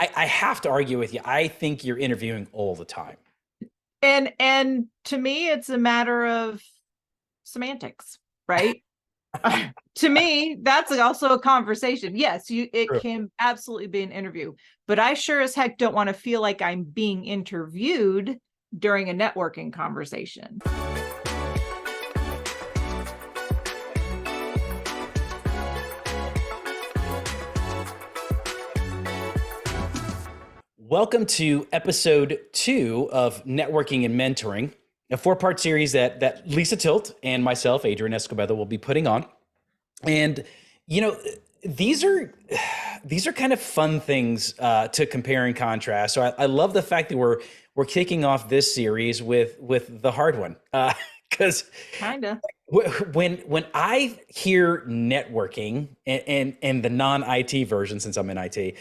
I have to argue with you. I think you're interviewing all the time. And to me, it's a matter of semantics, right? To me, that's also a conversation. Yes, it True. can absolutely be an interview, but I sure as heck don't want to feel like I'm being interviewed during a networking conversation. Welcome to episode 2 of Networking and Mentoring, a 4-part series that Lisa Tilt and myself, Adrian Escobedo, will be putting on. And you know, these are kind of fun things to compare and contrast. So I love the fact that we're kicking off this series with the hard one, because Kinda. when I hear networking and the non-IT version, since I'm in IT,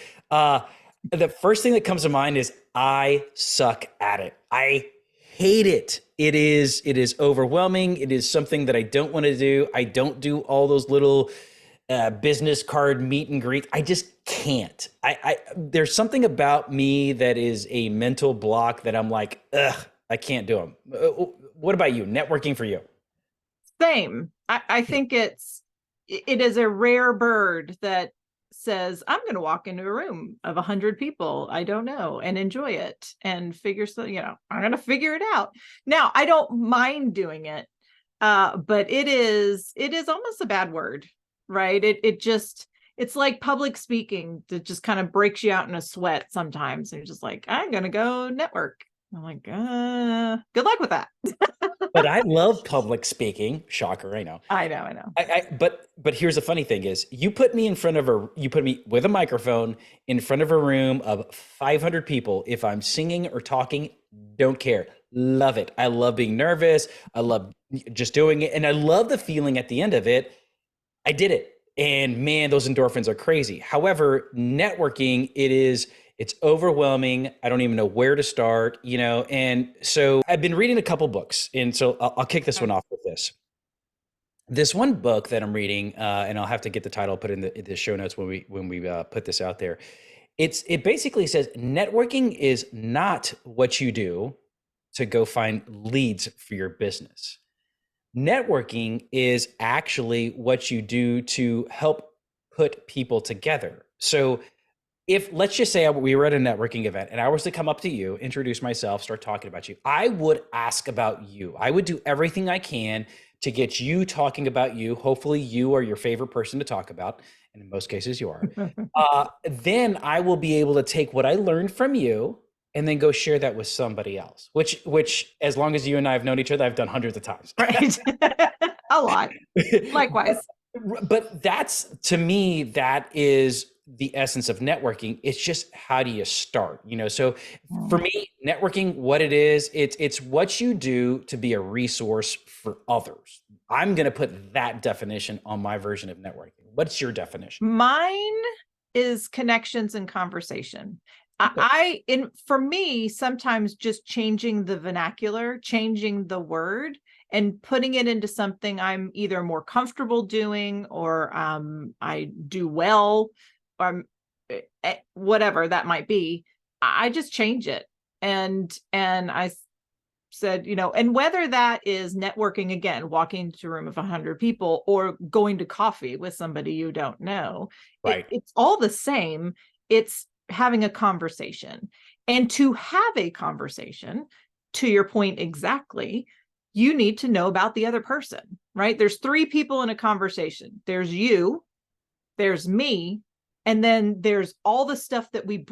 the first thing that comes to mind is I suck at it. I hate it. It is overwhelming. It is something that I don't want to do. I don't do all those little business card meet and greet. I just can't. I there's something about me that is a mental block that I'm like, ugh, I can't do them. What about you? Networking for you? Same. I think it is a rare bird that says, I'm going to walk into a room of 100 people I don't know and enjoy it and I'm going to figure it out. Now, I don't mind doing it, but it is almost a bad word, right? It's like public speaking that just kind of breaks you out in a sweat sometimes. And you're just like, I'm going to go network. I'm like, good luck with that. But I love public speaking. Shocker, I know. I know. But here's the funny thing is you put me with a microphone in front of a room of 500 people. If I'm singing or talking, don't care. Love it. I love being nervous. I love just doing it. And I love the feeling at the end of it. I did it. And man, those endorphins are crazy. However, networking, it's overwhelming. I don't even know where to start, And so I've been reading a couple books, and so I'll kick this one off with this. This one book that I'm reading, and I'll have to get the title, put in the show notes when we put this out there. It basically says networking is not what you do to go find leads for your business. Networking is actually what you do to help put people together. So if let's just say we were at a networking event and I was to come up to you, introduce myself, start talking about you, I would ask about you. I would do everything I can to get you talking about you. Hopefully you are your favorite person to talk about. And in most cases you are. Then I will be able to take what I learned from you and then go share that with somebody else, which as long as you and I have known each other, I've done hundreds of times. Right. A lot. Likewise. But to me, that is the essence of networking. It's just, how do you start? So for me, networking, what it is, it's what you do to be a resource for others. I'm going to put that definition on my version of networking. What's your definition? Mine is connections and conversation. For me, sometimes just changing the vernacular, changing the word, and putting it into something I'm either more comfortable doing or I do well, or whatever that might be. I just change it. And I said, and whether that is networking, again, walking into a room of 100 people or going to coffee with somebody you don't know, Right. It's all the same. It's having a conversation. And to have a conversation, to your point exactly, you need to know about the other person, right? There's 3 people in a conversation. There's you, there's me, and then there's all the stuff that we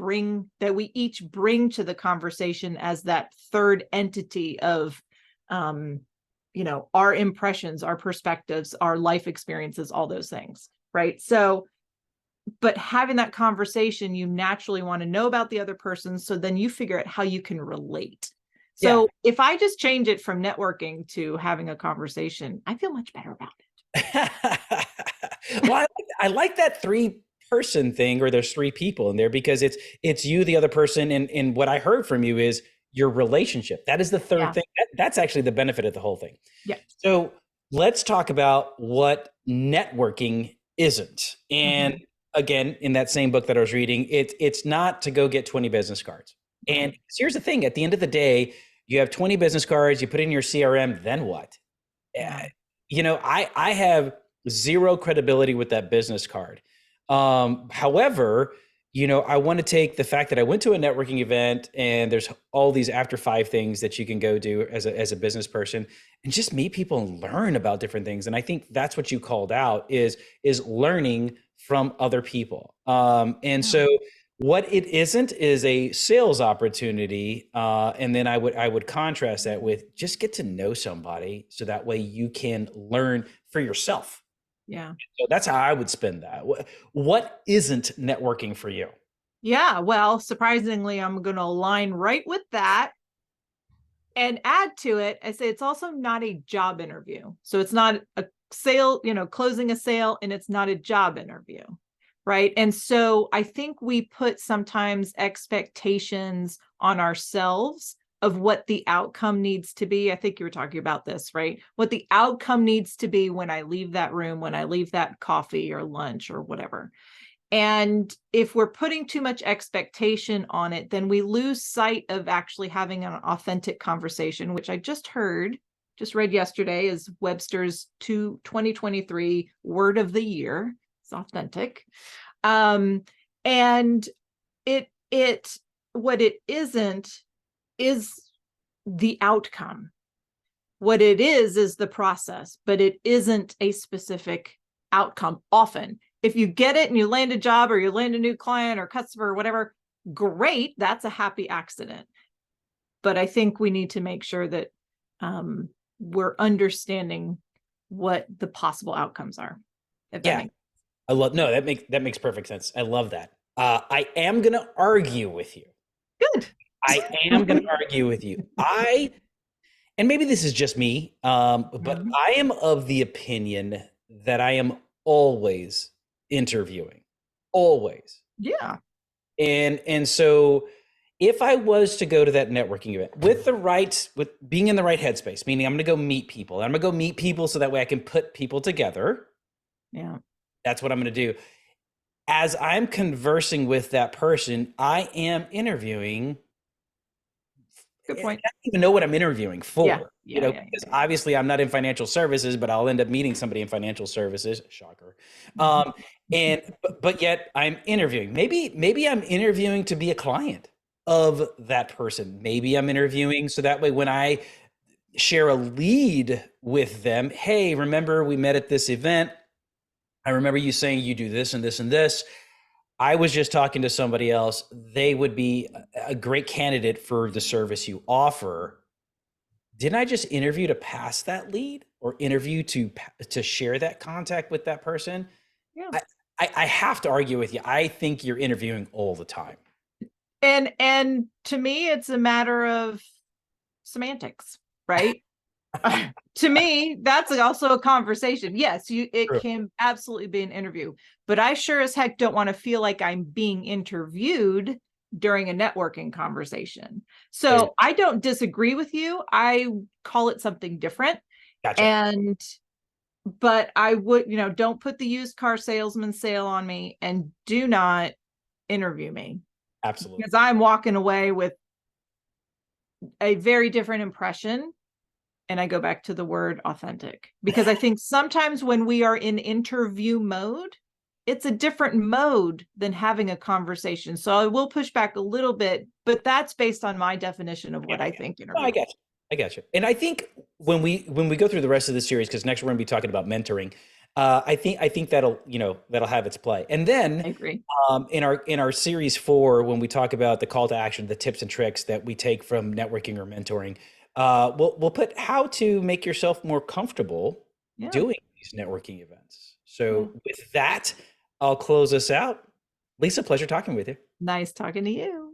each bring to the conversation as that third entity of, our impressions, our perspectives, our life experiences, all those things, right? So, but having that conversation, you naturally want to know about the other person. So then you figure out how you can relate. So if I just change it from networking to having a conversation, I feel much better about it. Well, I like that 3-person thing, or there's 3 people in there, because it's you, the other person, and what I heard from you is your relationship. That is the third thing. That's actually the benefit of the whole thing. Yeah. So let's talk about what networking isn't. And again, in that same book that I was reading, it's not to go get 20 business cards. And Right. here's the thing: at the end of the day, you have 20 business cards, you put in your CRM, then what? Yeah. I have zero credibility with that business card. However, I want to take the fact that I went to a networking event and there's all these after five things that you can go do as a business person and just meet people and learn about different things. And I think that's what you called out is learning from other people. And Yeah. so what it isn't is a sales opportunity, and then I would contrast that with just get to know somebody so that way you can learn for yourself. Yeah. So that's how I would spend that. What isn't networking for you? Yeah. Well, surprisingly, I'm going to align right with that and add to it. I say it's also not a job interview. So it's not a sale, closing a sale, and it's not a job interview. Right. And so I think we put sometimes expectations on ourselves of what the outcome needs to be. I think you were talking about this, right? What the outcome needs to be when I leave that room, when I leave that coffee or lunch or whatever. And if we're putting too much expectation on it, then we lose sight of actually having an authentic conversation, which I just read yesterday is Webster's 2023 word of the year. It's authentic. And it what it isn't is the outcome. What it is the process, but it isn't a specific outcome. Often, if you get it and you land a job or you land a new client or customer or whatever, great, that's a happy accident. But I think we need to make sure that we're understanding what the possible outcomes are. If that Yeah, makes I love no, that makes perfect sense. I love that. I am gonna argue with you. good. I am gonna argue with you. And maybe this is just me, but Mhm. I am of the opinion that I am always interviewing, always. Yeah. And so if I was to go to that networking event with being in the right headspace, meaning I'm going to go meet people, I'm going to go meet people so that way I can put people together. Yeah. That's what I'm going to do. As I'm conversing with that person, I am interviewing. Good I point. don't even know what I'm interviewing Yeah. for, Yeah. Yeah. because Yeah. obviously I'm not in financial services, but I'll end up meeting somebody in financial services. Shocker. Yeah. Um, but yet I'm interviewing. Maybe I'm interviewing to be a client of that person. Maybe I'm interviewing so that way when I share a lead with them, hey, remember we met at this event? I remember you saying you do this and this and this. I was just talking to somebody else. They would be a great candidate for the service you offer. Didn't I just interview to pass that lead or interview to share that contact with that person? Yeah. I, I have to argue with you. I think you're interviewing all the time. And to me, it's a matter of semantics, right? To me, that's also a conversation. Yes, it True. can absolutely be an interview, but I sure as heck don't want to feel like I'm being interviewed during a networking conversation. There you go. So I don't disagree with you. I call it something different. Gotcha. And but I would, don't put the used car salesman sale on me and do not interview me Absolutely. because I'm walking away with a very different impression. And I go back to the word authentic because I think sometimes when we are in interview mode, it's a different mode than having a conversation. So I will push back a little bit, but that's based on my definition of Yeah, what I think no, I interview got is. you. I got you. And I think when we go through the rest of the series, because next we're going to be talking about mentoring, I think that'll have its play. And I then agree. in our series 4, when we talk about the call to action, the tips and tricks that we take from networking or mentoring, we'll put how to make yourself more comfortable Yeah. doing these networking events. Yeah. So with that, I'll close us out. Lisa, pleasure talking with you. Nice talking to you.